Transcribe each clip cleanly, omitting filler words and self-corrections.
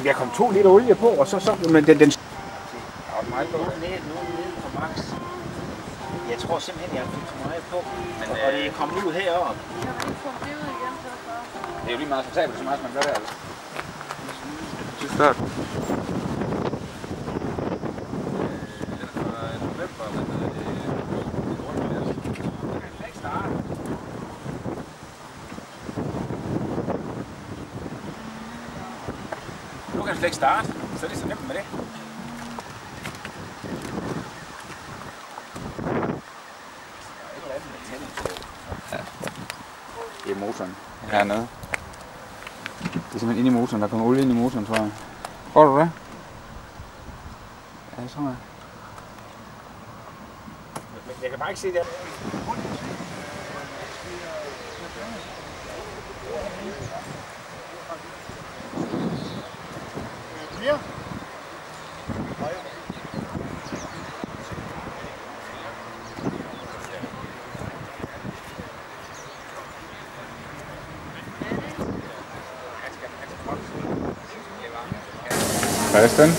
vi har kommet 2 liter olie på, og så men den... Nede på max. Jeg tror simpelthen, jeg fik for meget på. Men, og det er kommet ud heroppe. Det er jo lige meget acceptabelt, så meget som man gør det, altså. Det er start. Nu kan det slet ikke starte, så er det så nemt med det. Ja. Det er motoren hernede. Det er simpelthen inde i motoren, der kommer olie ind i motoren, tror jeg. Får du det? Ja, det tror jeg. Men jeg kan bare ikke se det. Mere? Resten.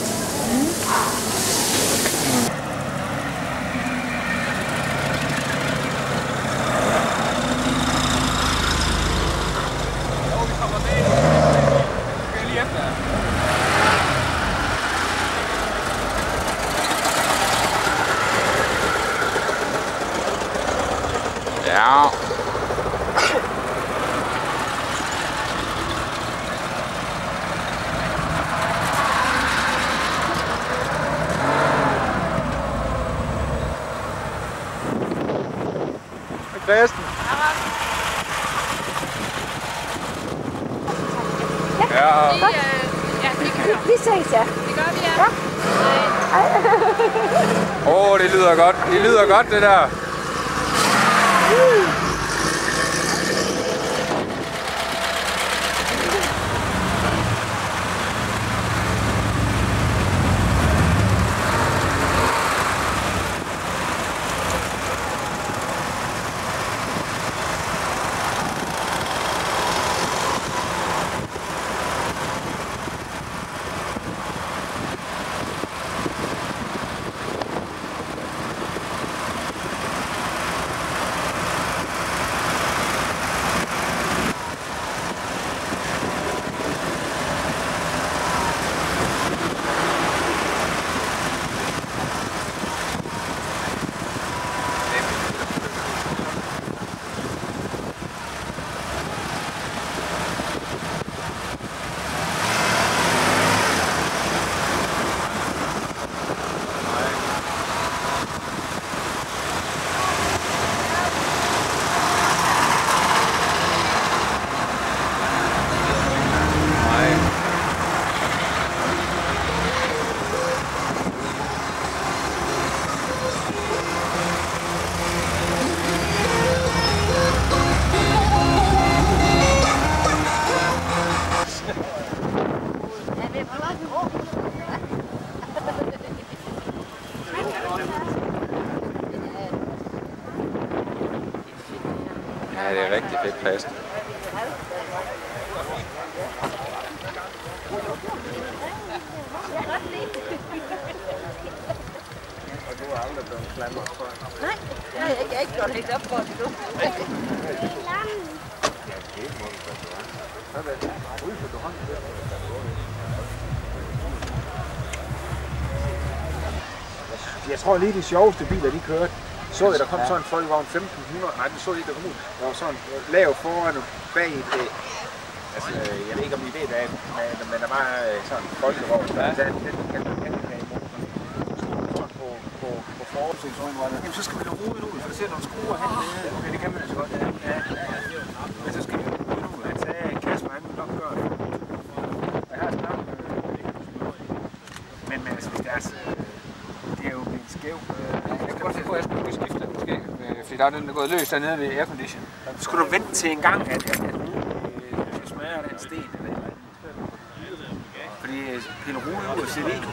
Ja. Resten. Ja. Vi ses, ja. Det gør vi, ja. Åh, det lyder godt. Det lyder godt, det der. Ja, det er rigtig fedt plads. Og du har aldrig blevet klamret for. Nej, jeg kan ikke gøre det op for det nu. Jeg tror lige de sjoveste biler, de kørte. Så jeg, der kom sådan en folkevogn 1500, nej, det så jeg ikke, der kom ud. Der var sådan lav foran og bag det. Altså, jeg ved ikke, om I ved det, men der var sådan en folkevogn, der den kan man have imod. På forholdsingen, jamen så skal man jo rode ud, for det ser nogle skruer hernede. Okay, det kan man altså godt, ja. Men så skal vi rode ud, han sagde, Kasper, han vil nok gøre det. Jeg har snart men altså, hvis det er så, det er jo blevet skæv. Jeg kan godt se på, at jeg skulle skifte det måske, fordi der er den, der er gået løs dernede ved aircondition. Skulle du vente til en gang, at du smager den sten eller et eller andet? Fordi pille roligt ud og se det.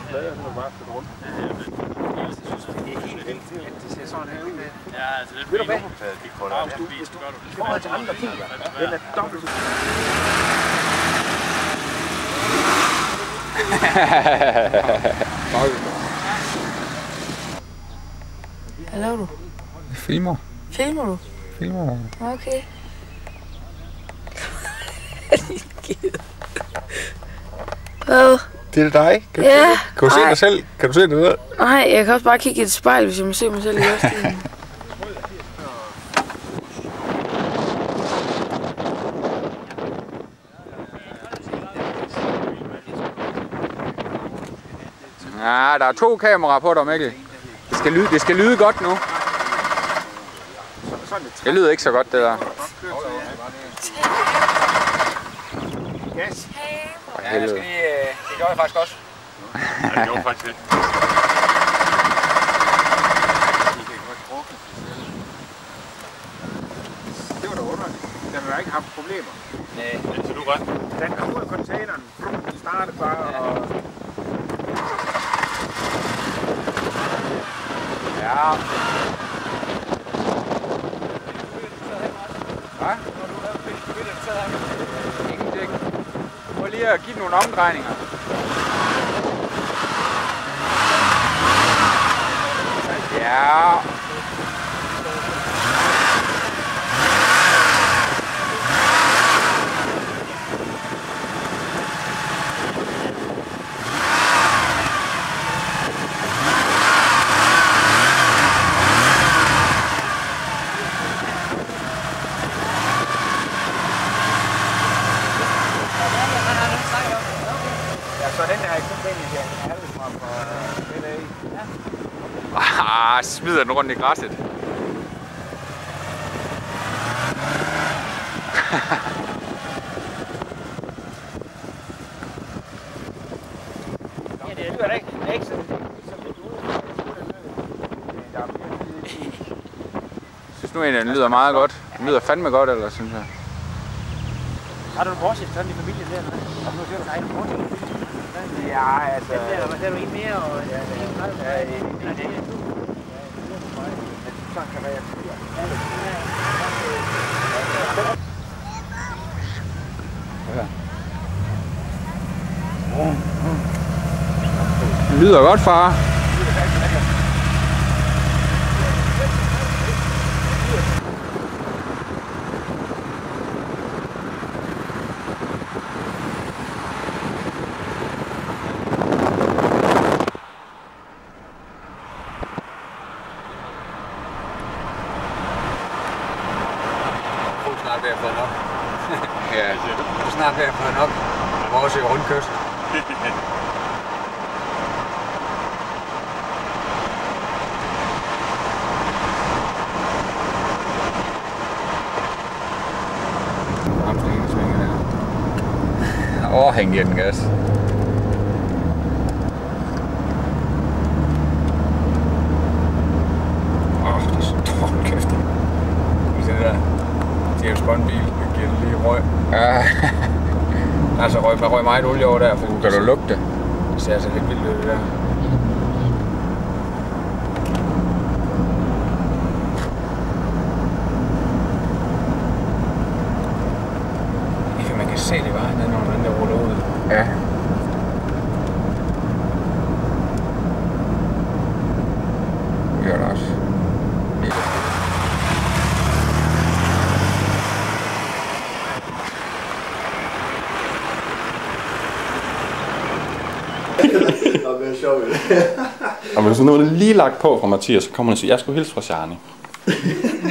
Det er helt vildt, at det ser sådan her ud. Ja, altså det er Ved du hvad? hvis du I forhold til andre biler, den er dobbelt. Hvad laver du? Filmer. Filmer du? Filmer. Okay. Hvad? Det er dig. Kan du se dig selv? Kan du se det der? Nej, jeg kan også bare kigge i et spejl, hvis jeg må se mig selv i luften. Ja, der er 2 kameraer på dig, Mikkel. Det skal lyde godt nu. Det lyder ikke så godt, det der. Gas. Ja, det gjorde jeg faktisk også. Ja, det gjorde faktisk det. Det var da underligt. Den har ikke haft problemer. Nej, så du godt. Den kom ud af containeren. Den startede bare og... Ja. Hvad? Ingenting. Prøv lige at give nogle omdrejninger. Ja. Så den her kun den her halvsmar for LA. Smider den rundt i græsset. Ja, det lyder da ikke sådan. Synes nu egentlig, den lyder meget godt. Den lyder fandme godt, eller synes jeg. Har du en Porsche sådan i familien der? Og nu ser du dig en Porsche. Ja, altså... Der er du en mere, og ja, det er sådan kan være. Det lyder godt, far. Snart ved at få nok. Ja, du er snart ved at få nok. Vores rundkørsel. Overhæng i den gas. Det er så trådt kæft. Det der James Bond-bil, det giver lige røg. Ja. Altså røg meget olie over der. Kan du lugte det? Det ser altså lidt vildt ud, det der. Ikke man kan se det bare, når den der ruller ud. Ja. Det gør det også. Det er sjovt. Og hvis nu er det lige lagt på fra Mathias, så kommer han og siger, jeg skulle hilse fra Charlie.